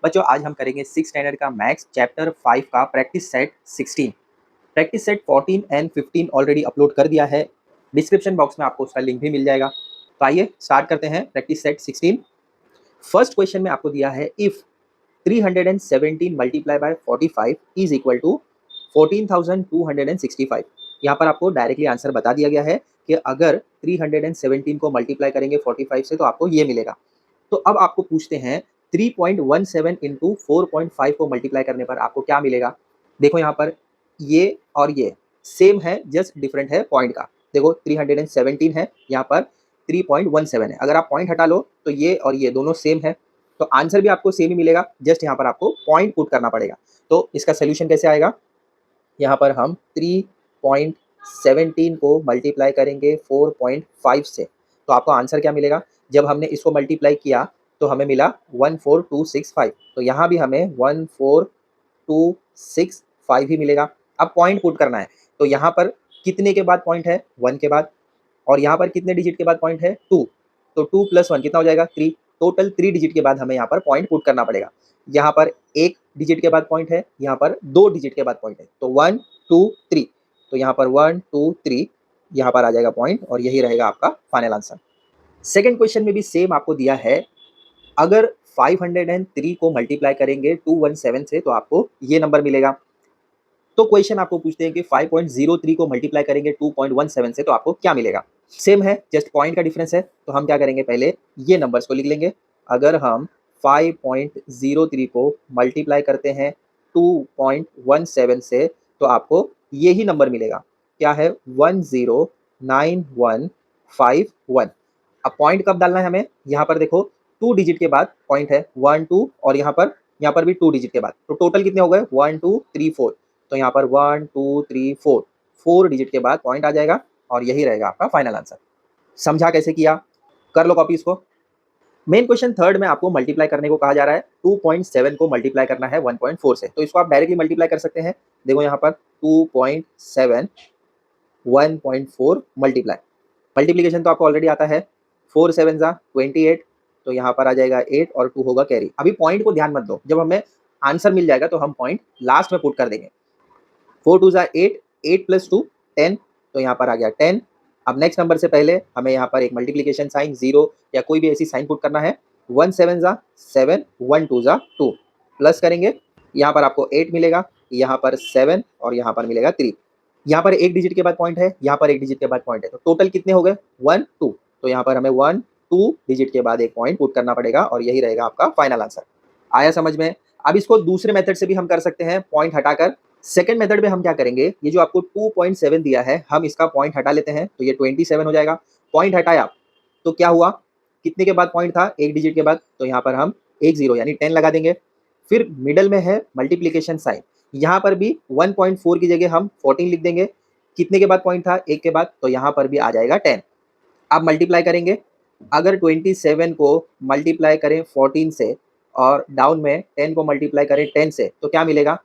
बच्चों आज हम करेंगे 6 स्टैंडर्ड का मैथ्स चैप्टर 5 का practice set 16। Practice set 14 and 15 already upload कर दिया है। डिस्क्रिप्शन बॉक्स में आपको उसका लिंक भी मिल जाएगा। तो आइए स्टार्ट करते हैं प्रैक्टिस सेट 16। फर्स्ट क्वेश्चन में आपको दिया है if 317 multiply by 45 is equal to 14,265। यहाँ पर आपको डायरेक्टली आंसर बता दिया गया है कि अगर 317 को मल्टीप्लाई करेंगे 45 से तो आपको ये मिलेगा। तो अब आपको पूछते हैं 3.17 इंटू 4.5 को मल्टीप्लाई करने पर आपको क्या मिलेगा। देखो यहाँ पर ये और ये सेम है, जस्ट डिफरेंट है पॉइंट का। देखो 317 है, यहाँ पर 3.17 है। अगर आप पॉइंट हटा लो तो ये और ये दोनों सेम है, तो आंसर भी आपको सेम ही मिलेगा, जस्ट यहाँ पर आपको पॉइंट पुट करना पड़ेगा। तो इसका सोल्यूशन कैसे आएगा, यहाँ पर हम 3.17 को मल्टीप्लाई करेंगे 4.5 से, तो आपको आंसर क्या मिलेगा। जब हमने इसको मल्टीप्लाई किया तो हमें मिला 14265, तो यहाँ भी हमें 14265 ही मिलेगा। अब पॉइंट पुट करना है, तो यहाँ पर कितने के बाद पॉइंट है, 1 के बाद, और यहाँ पर कितने डिजिट के बाद पॉइंट है, 2। तो 2 + 1 कितना हो जाएगा, 3। टोटल 3 डिजिट के बाद हमें यहाँ पर पॉइंट पुट करना पड़ेगा। यहाँ पर 1 डिजिट के बाद पॉइंट है, यहाँ पर 2 डिजिट के बाद पॉइंट है, तो 1 2 3। तो यहाँ पर 1 2 3 यहाँ पर आ जाएगा पॉइंट, और यही रहेगा आपका फाइनल आंसर। सेकंड क्वेश्चन में भी सेम आपको दिया है, अगर 503 को मल्टीप्लाई करेंगे 217 से तो आपको ये नंबर मिलेगा। तो क्वेश्चन आपको पूछते हैं कि 5.03 को मल्टीप्लाई करेंगे 2.17 से तो आपको क्या मिलेगा। सेम है, जस्ट पॉइंट का डिफरेंस है। तो हम क्या करेंगे, पहले ये नंबर्स को लिख लेंगे। अगर हम 5.03 को मल्टीप्लाई करते हैं 2.17 से तो आपको यही नंबर मिलेगा, क्या है, 109,151। अब पॉइंट कब डालना है हमें, यहाँ पर देखो 2 डिजिट के बाद पॉइंट है 1 2, और यहाँ पर भी 2 डिजिट के बाद, तो टोटल कितने हो गए 1 2 3 4। तो यहाँ पर 1 2 3 4 डिजिट के बाद पॉइंट आ जाएगा, और यही रहेगा आपका फाइनल आंसर। समझा कैसे किया, कर लो कॉपी इसको। मेन क्वेश्चन थर्ड में आपको मल्टीप्लाई करने को कहा जा रहा है, 2.7 को मल्टीप्लाई करना है 1.4 से, तो इसको आप डायरेक्टली मल्टीप्लाई कर सकते हैं। देखो यहाँ पर 2.7 1.4 मल्टीप्लाई, मल्टीप्लीकेशन तो आपको ऑलरेडी आता है, 4 7 जा 28, तो यहाँ पर आ जाएगा 8 और 2 होगा कैरी। अभी पॉइंट को ध्यान मत दो, जब हमें आंसर मिल जाएगा तो हम पॉइंट लास्ट में पुट कर देंगे। 4 2 जा 8, 8 + 2 10, तो यहाँ पर आ गया 10। अब नेक्स्ट नंबर से पहले हमें यहाँ पर एक मल्टीप्लिकेशन साइन 0 या कोई भी ऐसी साइन पुट करना है। 1 7 जा 7, 1 2 जा 2, प्लस करेंगे, यहाँ पर आपको 8 मिलेगा, यहाँ पर 7 और यहाँ पर मिलेगा 3। यहाँ पर 1 डिजिट के बाद पॉइंट है, यहाँ पर 1 डिजिट के बाद पॉइंट है, तो टोटल कितने हो गए 1 2। तो यहाँ पर हमें 1 2 डिजिट के बाद एक पॉइंट पुट करना पड़ेगा, और यही रहेगा आपका फाइनल आंसर। आया समझ में। अब इसको दूसरे मेथड से भी हम कर सकते हैं, पॉइंट हटाकर। सेकंड मेथड में हम क्या करेंगे, ये जो आपको 2.7 दिया है, हम इसका पॉइंट हटा लेते हैं, तो ये 27 हो जाएगा। पॉइंट हटाया तो क्या हुआ, कितने के बाद पॉइंट था, 1 डिजिट के बाद, तो यहाँ पर हम 1 0 यानी 10 लगा देंगे। फिर मिडल में है मल्टीप्लिकेशन साइन, यहाँ पर भी 1.4 की जगह हम 14 लिख देंगे। कितने के बाद पॉइंट था, 1 के बाद, तो यहाँ पर भी आ जाएगा 10। अब मल्टीप्लाई करेंगे, अगर 27 को मल्टीप्लाई करें 14 से और डाउन में 10 को मल्टीप्लाई करें 10 से, तो क्या मिलेगा,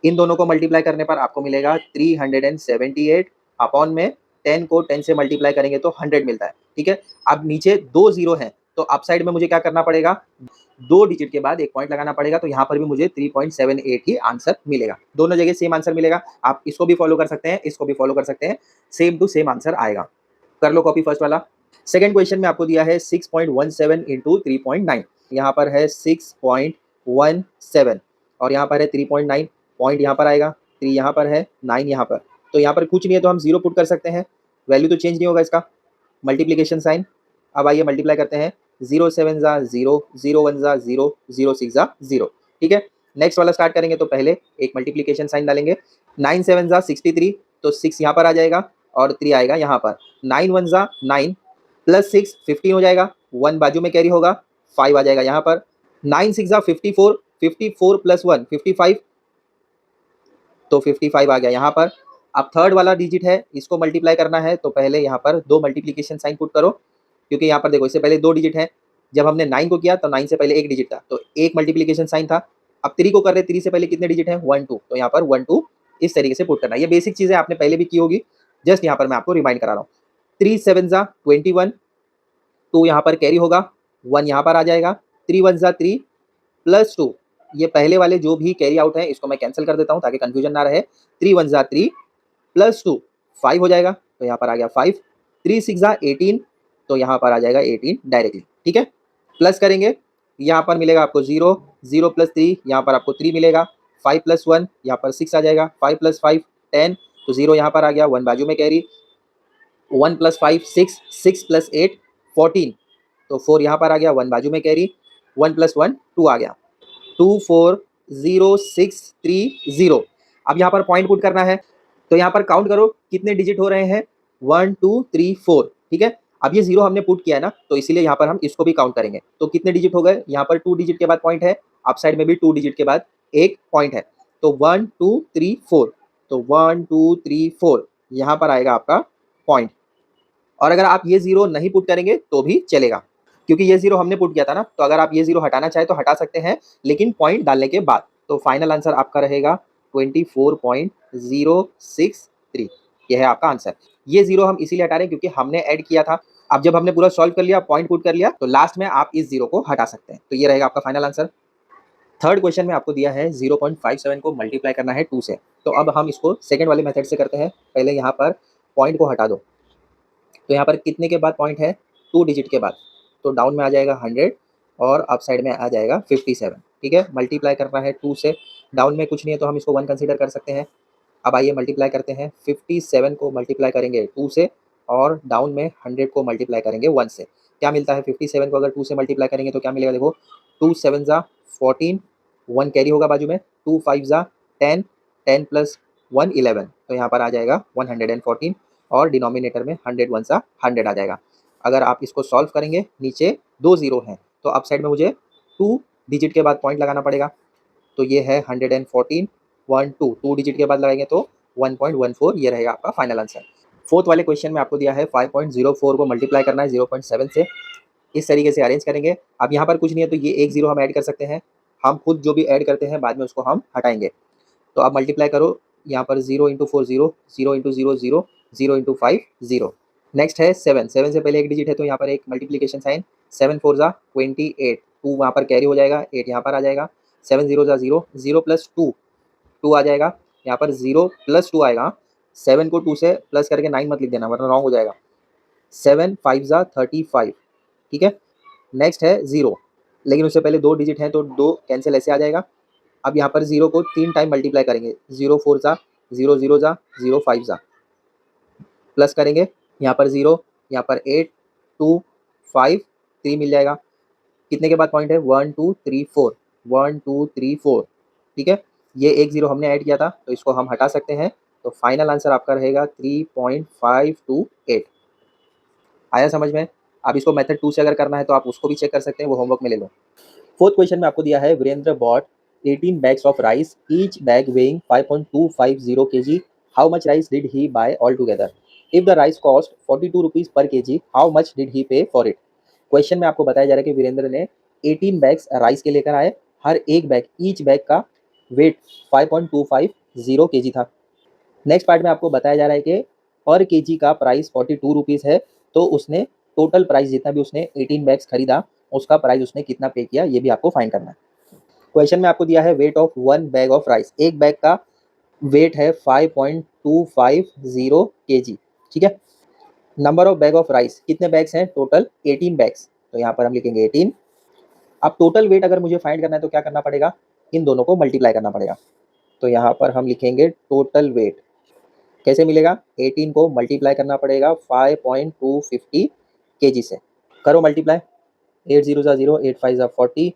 इन दोनों को मल्टीप्लाई करने पर आपको मिलेगा 378 अपॉन में 10 को 10 से मल्टीप्लाई करेंगे तो 100 मिलता है। ठीक है, अब नीचे 2 0 हैं, तो अप साइड में मुझे क्या करना पड़ेगा, 2 डिजिट के बाद एक पॉइंट लगाना पड़ेगा, तो यहाँ पर भी मुझे 3.78 ही आंसर मिलेगा। दोनों जगह सेम आंसर मिलेगा, आप इसको भी फॉलो कर सकते हैं, इसको भी फॉलो कर सकते हैं, सेम टू सेम आंसर आएगा। कर लो कॉपी फर्स्ट वाला। सेकंड क्वेश्चन में आपको दिया है 6.17 इंटू 3.9, यहाँ पर है 6.17 और यहाँ पर है 3.9, पॉइंट यहाँ पर आएगा, 3 यहाँ पर है, 9 यहाँ पर, तो यहाँ पर कुछ नहीं है तो हम 0 पुट कर सकते हैं, वैल्यू तो चेंज नहीं होगा इसका। मल्टीप्लिकेशन साइन, अब आइए मल्टीप्लाई करते हैं, 0 7 जा 0, 0 1 जा 0, 0 6 जा 0। ठीक है, नेक्स्ट वाला स्टार्ट करेंगे तो पहले एक मल्टीप्लिकेशन साइन डालेंगे, 9 7 जा 63, तो 6 यहाँ पर आ जाएगा और 3 आएगा यहाँ पर, 9 1 जा 9 प्लस 6 15 हो जाएगा, 1 बाजू में कैरी होगा, 5 आ जाएगा यहाँ पर, 9 6 जा 54, 54 प्लस 1 55, तो 55 आ गया यहाँ पर। अब थर्ड वाला डिजिट है, इसको मल्टीप्लाई करना है, तो पहले यहाँ पर 2 मल्टीप्लिकेशन साइन पुट करो, क्योंकि यहाँ पर देखो इससे पहले 2 डिजिट है, जब हमने 9 को किया तो 9 से पहले 1 डिजिट था, तो एक मल्टीप्लिकेशन साइन था। अब 3 को कर रहे, 3 से पहले कितने डिजिट हैं, 1 2, तो यहाँ पर 1 2 इस तरीके से पुट करना है। ये बेसिक चीज़ें आपने पहले भी की होगी, जस्ट यहाँ पर मैं आपको रिमाइंड करा रहा हूँ। 3 7 जा 21, 2 यहाँ पर कैरी होगा, 1 यहाँ पर आ जाएगा, 3 1 जा 3 प्लस 2, ये पहले वाले जो भी कैरी आउट है इसको मैं कैंसिल कर देता हूँ ताकि कंफ्यूजन ना रहे। 3 1 जा 3 प्लस 2 5 हो जाएगा, तो यहाँ पर आ गया 5। 3 6 जा 18, तो यहाँ पर आ जाएगा 18 डायरेक्टली। ठीक है, प्लस करेंगे, यहाँ पर मिलेगा आपको 0, 0 प्लस 3 यहाँ पर आपको 3 मिलेगा, 5 प्लस 1 यहाँ पर 6 आ जाएगा, 5 प्लस 5 10, तो 0 यहाँ पर आ गया, 1 बाजू में कैरी, 1 प्लस 5 6, 6 प्लस 8 14, तो 4 यहाँ पर आ गया, 1 बाजू में कैरी, 1 प्लस 1 2 आ गया, 2 4 0 6 3 0। अब यहाँ पर पॉइंट पुट करना है, तो यहाँ पर काउंट करो कितने डिजिट हो रहे हैं, 1 2 3 4। ठीक है, अब ये 0 हमने पुट किया है ना, तो इसीलिए यहाँ पर हम इसको भी काउंट करेंगे। तो कितने डिजिट हो गए, यहाँ पर 2 डिजिट के बाद पॉइंट है, अप साइड में भी 2 डिजिट के बाद एक पॉइंट है, तो 1 2 3 4, तो 1 2 3 4 यहाँ पर आएगा आपका पॉइंट। और अगर आप ये 0 नहीं पुट करेंगे तो भी चलेगा, क्योंकि ये 0 हमने पुट किया था ना, तो अगर आप ये 0 हटाना चाहे तो हटा सकते हैं, लेकिन पॉइंट डालने के बाद। तो फाइनल आंसर आपका रहेगा 24.063, यह है आपका आंसर। ये 0 हम इसीलिए हटा रहे हैं क्योंकि हमने ऐड किया था। अब जब हमने पूरा सॉल्व कर लिया, पॉइंट पुट कर लिया, तो लास्ट में आप इस 0 को हटा सकते हैं। तो ये रहेगा आपका फाइनल आंसर। थर्ड क्वेश्चन में आपको दिया है 0.57 को मल्टीप्लाई करना है 2 से। तो अब हम इसको सेकंड वाले मेथड से करते हैं। पहले यहाँ पर पॉइंट को हटा दो, तो यहाँ पर कितने के बाद पॉइंट है, 2 डिजिट के बाद, तो डाउन में आ जाएगा 100 और अप साइड में आ जाएगा 57। ठीक है, मल्टीप्लाई करना है 2 से, डाउन में कुछ नहीं है तो हम इसको 1 कंसीडर कर सकते हैं। अब आइए मल्टीप्लाई करते हैं, 57 को मल्टीप्लाई करेंगे 2 से और डाउन में 100 को मल्टीप्लाई करेंगे 1 से। क्या मिलता है, 57 को अगर 2 से मल्टीप्लाई करेंगे तो क्या मिलेगा, देखो 2 7 जा 14, 1 कैरी होगा बाजू में, 2 5 जा 10, 10 प्लस 1 11, तो यहाँ पर आ जाएगा 114 और डिनोमिनेटर में 100 1 सा 100 आ जाएगा। अगर आप इसको सॉल्व करेंगे, नीचे 2 0 हैं, तो अप साइड में मुझे 2 डिजिट के बाद पॉइंट लगाना पड़ेगा, तो ये है 114 1 2, 2 डिजिट के बाद लगाएंगे तो 1.14, ये रहेगा आपका फाइनल आंसर। फोर्थ वाले क्वेश्चन में आपको दिया है 5.04 को मल्टीप्लाई करना है 0.7 से। इस तरीके से अरेंज करेंगे। अब यहाँ पर कुछ नहीं है तो ये एक 0 हम ऐड कर सकते हैं, हम खुद जो भी ऐड करते हैं बाद में उसको हम हटाएंगे। तो आप मल्टीप्लाई करो, यहाँ पर 0 इंटू 4 0, 0 इंटू 0 0, 0 इंटू 5 0। नेक्स्ट है 7, 7 से पहले एक डिजिट है तो यहाँ पर एक मल्टीप्लीकेशन साइन, 7 4 जा 28, 2 वहाँ पर कैरी हो जाएगा, 8 यहाँ पर आ जाएगा, 7 0 जा 0, 0 प्लस 2 2 आ जाएगा, यहाँ पर 0 प्लस 2 आएगा, 7 को 2 से प्लस करके 9 मत लिख देना वरना रॉन्ग हो जाएगा, 7 5 जा 35। ठीक है, नेक्स्ट है 0, लेकिन उससे पहले 2 डिजिट हैं तो 2 कैंसिल ऐसे आ जाएगा। अब यहाँ पर 0 को 3 टाइम मल्टीप्लाई करेंगे, 0 4 जा 0 0 जा 0 5 जा, प्लस करेंगे, यहाँ पर 0, यहाँ पर 8 2 5 3 मिल जाएगा। कितने के बाद पॉइंट है, 1 2 3 4, 1 2 3 4। ठीक है, ये एक 0 हमने ऐड किया था तो इसको हम हटा सकते हैं, तो फाइनल आंसर आपका रहेगा 3.528। आया समझ में। अब इसको मेथड 2 से अगर करना है तो आप उसको भी चेक कर सकते हैं, वो होमवर्क में ले लो। फोर्थ क्वेश्चन में आपको दिया है Virendra bot 18 bags of rice, each bag weighing 5.250 kg. How much rice did he buy altogether? If the rice cost 42 rupees per kg, how much did he pay for it? Question में आपको बताया जा रहा है कि वीरेंद्र ने 18 बैग्स राइस के लेकर आए, हर एक बैग, ईच बैग का वेट 5.250 kg था। नेक्स्ट पार्ट में आपको बताया जा रहा है कि पर केजी का प्राइस 42 रुपीज़ है, तो उसने टोटल प्राइस जितना भी उसने 18 बैग्स खरीदा उसका प्राइस उसने कितना पे किया, ये भी आपको फाइंड करना है। क्वेश्चन में आपको दिया है weight of 1 bag of rice, एक बैग का वेट है 5.250 kg। ठीक है, number of bag of rice, कितने बैग्स हैं, टोटल 18 बैग्स, तो यहाँ पर हम लिखेंगे 18। अब टोटल वेट अगर मुझे फाइंड करना है तो क्या करना पड़ेगा, इन दोनों को मल्टीप्लाई करना पड़ेगा, तो यहाँ पर हम लिखेंगे टोटल वेट। कैसे मिलेगा, 18 को मल्टीप्लाई करना पड़ेगा 5.250 kg से, करो मल्टीप्लाई, 8 0 जा 0, 8 5 जा 40,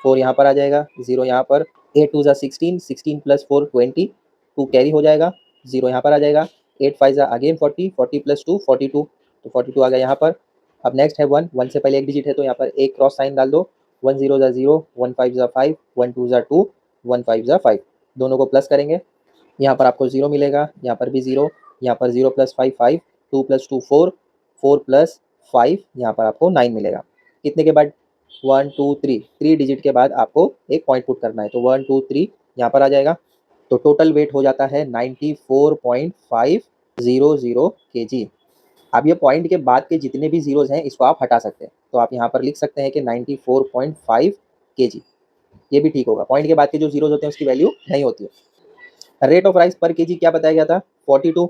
4 यहाँ पर आ जाएगा, 0 यहाँ पर, 8 2 जा 16, 16 प्लस 4 20, 2 कैरी हो जाएगा, 0 यहाँ पर आ जाएगा, 8 5 जा अगेन 40, 40 प्लस 2 42, तो 42 आ गया यहाँ पर। अब नेक्स्ट है 1, 1 से पहले एक डिजिट है तो यहाँ पर एक क्रॉस साइन डाल दो, 1 0 जा 0, 1 5 जा 5, 1 2 जा 2, 1 5 जा 5, दोनों को प्लस करेंगे, यहाँ पर आपको 0 मिलेगा, यहाँ पर भी 0, यहाँ पर 0 प्लस 5 5, 2 प्लस 2 4, 4 प्लस 5, यहाँ पर आपको 9 मिलेगा। कितने के बाद, 1 2 3, 3 डिजिट के बाद आपको एक पॉइंट पुट करना है, तो 1 2 3 यहाँ पर आ जाएगा, तो टोटल वेट हो जाता है 94.500 kg। अब ये पॉइंट के बाद के जितने भी जीरोज हैं इसको आप हटा सकते हैं, तो आप यहाँ पर लिख सकते हैं कि 94.5 kg। ये भी ठीक होगा। पॉइंट के बाद के जो जीरोज होते हैं उसकी वैल्यू नहीं होती है। रेट ऑफ राइस पर केजी क्या बताया गया था? 42।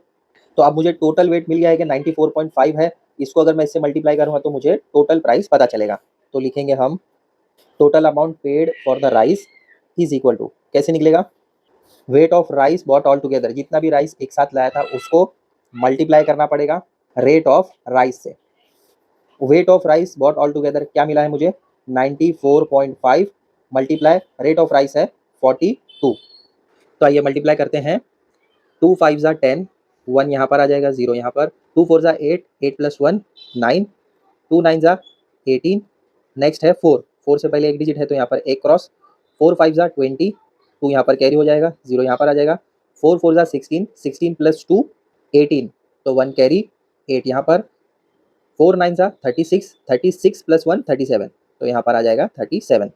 तो अब मुझे टोटल वेट मिल गया है कि 94.5 है। इसको अगर मैं इससे मल्टीप्लाई करूँगा तो मुझे टोटल प्राइस पता चलेगा। तो लिखेंगे हम total amount paid for the rice is equal to, कैसे निकलेगा? Weight of rice bought all together, जितना भी राइस एक साथ लाया था उसको मल्टीप्लाई करना पड़ेगा रेट ऑफ राइस से। Wait of rice bought all together क्या मिला है मुझे? 94.5 मल्टीप्लाई रेट ऑफ राइस है 42। तो आइए मल्टीप्लाई करते हैं। 2 5 ज़ा 10, 1 यहाँ पर आ जाएगा, 0 यहाँ पर, 2 4 ज़ा 8, 8 प्लस 1 9, 2 9 ज़ा 18, नेक्स्ट है 4, 4 से पहले एक डिजिट है तो यहाँ पर एक क्रॉस, 4 5 ज़ा 20, 2 यहाँ पर कैरी हो जाएगा, 0 यहाँ पर आ जाएगा, 4 4 ज़ा 16, 16 प्लस 2 18, तो 1 कैरी, 8 यहाँ पर, 4 9 ज़ा 36, 36 प्लस 1 37, तो यहाँ पर आ जाएगा 37।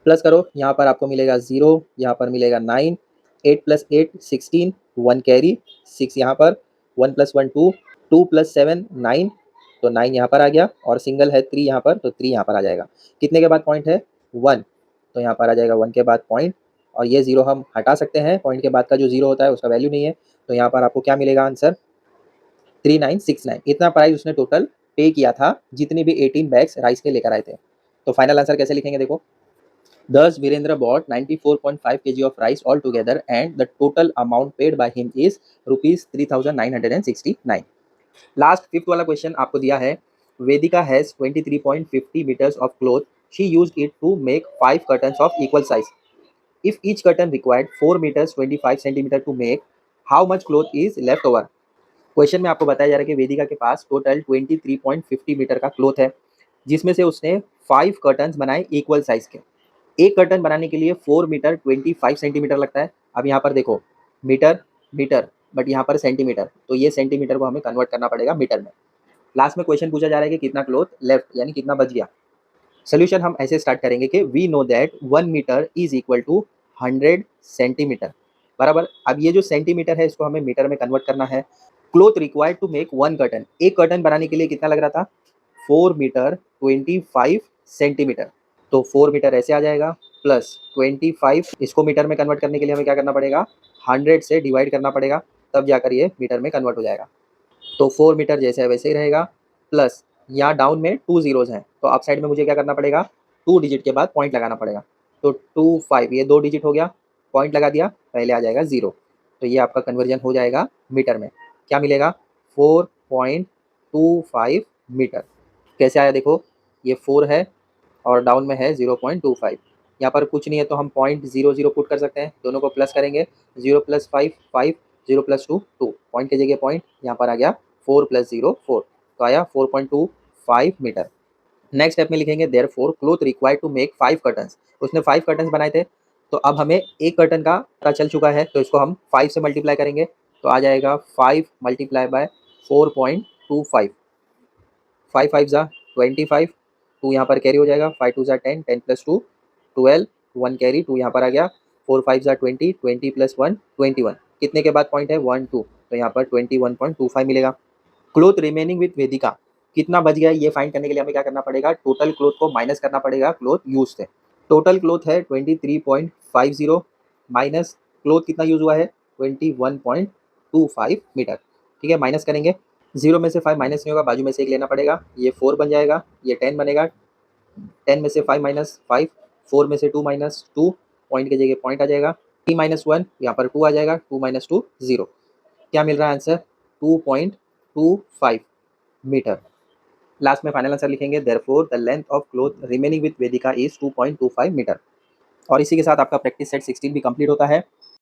प्लस करो, यहाँ पर आपको मिलेगा 0, यहाँ पर मिलेगा 9, 8 प्लस 8 16, 1 कैरी, 6 यहाँ पर, 1 प्लस 1 2, 2 प्लस 7 9, तो 9 यहाँ पर आ गया और सिंगल है 3 यहाँ पर, तो 3 यहाँ पर आ जाएगा। कितने के बाद पॉइंट है? 1, तो यहाँ पर आ जाएगा 1 के बाद पॉइंट, और ये 0 हम हटा सकते हैं। पॉइंट के बाद का जो 0 होता है उसका वैल्यू नहीं है, तो यहाँ पर आपको क्या मिलेगा आंसर? 3969। इतना प्राइस उसने टोटल पे किया था जितनी भी 18 बैग्स राइस के लेकर आए थे। तो फाइनल आंसर कैसे लिखेंगे देखो। Thus, Virendra bought 94.5 kg of rice altogether, and the total amount paid by him is rupees 3969. Last fifth वाला क्वेश्चन आपको दिया है। वेदिका has 23.50 meters of cloth. She used it to make 5 curtains of equal size. If each curtain required 4 meters 25 centimeter to make, how much cloth is left over? Question में आपको बताया जा रहा है कि वेदिका के पास टोटल 23.50 मीटर का क्लोथ है, जिसमें से उसने 5 कर्टन्स बनाए इक्वल साइज के। एक कर्टन बनाने के लिए 4 मीटर 25 सेंटीमीटर लगता है। अब यहाँ पर देखो मीटर मीटर, बट यहाँ पर सेंटीमीटर, तो ये सेंटीमीटर को हमें कन्वर्ट करना पड़ेगा मीटर में। लास्ट में क्वेश्चन पूछा जा रहा है कि कितना क्लोथ लेफ्ट, यानी कितना बच गया। सोल्यूशन हम ऐसे स्टार्ट करेंगे कि we know that 1 meter is equal to 100 centimeter, बराबर। अब ये जो सेंटीमीटर है इसको हमें मीटर में कन्वर्ट करना है। Cloth required to make 1 curtain, एक कर्टन बनाने के लिए कितना लग रहा था? 4 मीटर 25 सेंटीमीटर, तो 4 मीटर ऐसे आ जाएगा प्लस 25, इसको मीटर में कन्वर्ट करने के लिए हमें क्या करना पड़ेगा? 100 से डिवाइड करना पड़ेगा, तब जाकर ये मीटर में कन्वर्ट हो जाएगा। तो 4 मीटर जैसे है वैसे ही रहेगा, प्लस यहाँ डाउन में 2 जीरोज हैं, तो अप साइड में मुझे क्या करना पड़ेगा? 2 डिजिट के बाद पॉइंट लगाना पड़ेगा। तो 25, ये 2 डिजिट हो गया, पॉइंट लगा दिया, पहले आ जाएगा 0, तो ये आपका कन्वर्जन हो जाएगा मीटर में। क्या मिलेगा? 4.25 मीटर। कैसे आया देखो, ये 4 है और डाउन में है 0.25, यहाँ पर कुछ नहीं है तो हम 0.00 पुट कर सकते हैं, दोनों को प्लस करेंगे, 0 प्लस 5 5, 0 प्लस 2 2, पॉइंट की जगह पॉइंट, यहाँ पर आ गया 4 प्लस 0 4, तो आया 4.25 मीटर। नेक्स्ट स्टेप में लिखेंगे therefore cloth required to make 5 curtains, उसने 5 कर्टन्स बनाए थे, तो अब हमें एक कर्टन का पता चल चुका है, तो इसको हम 5 से मल्टीप्लाई करेंगे, तो आ जाएगा 5 मल्टीप्लाई बाय 4.25, 5 5 ज़ा 25, 2 यहाँ पर कैरी हो जाएगा, 5 2 ज़ा 10, 10 प्लस 2 12, 1 कैरी, 2 यहाँ पर आ गया, 4 5 ज़ा 20, 20 प्लस 1 21, कितने के बाद पॉइंट है? 1 2, तो यहाँ पर 21.25 मिलेगा। क्लोथ रिमेनिंग विथ वेदिका, कितना बच गया ये फाइंड करने के लिए हमें क्या करना पड़ेगा? टोटल क्लोथ को माइनस करना पड़ेगा क्लोथ यूज से। टोटल क्लोथ है 23.50 माइनस क्लोथ कितना यूज हुआ है? 21.25 मीटर, ठीक है। माइनस करेंगे, 0 में से 5 माइनस नहीं होगा, बाजू में से एक लेना पड़ेगा, ये 4 बन जाएगा, ये 10 बनेगा, 10 में से 5 माइनस 5, 4 में से 2 माइनस 2, पॉइंट की जगह पॉइंट आ जाएगा, 3 माइनस 1, यहाँ पर 2 आ जाएगा, 2 माइनस 2 0। क्या मिल रहा है आंसर? 2.25 मीटर। लास्ट में फाइनल आंसर लिखेंगे therefore the length of cloth remaining with Vedika is 2.25 meter. और इसी के साथ आपका प्रैक्टिस सेट 16 भी कंप्लीट होता है।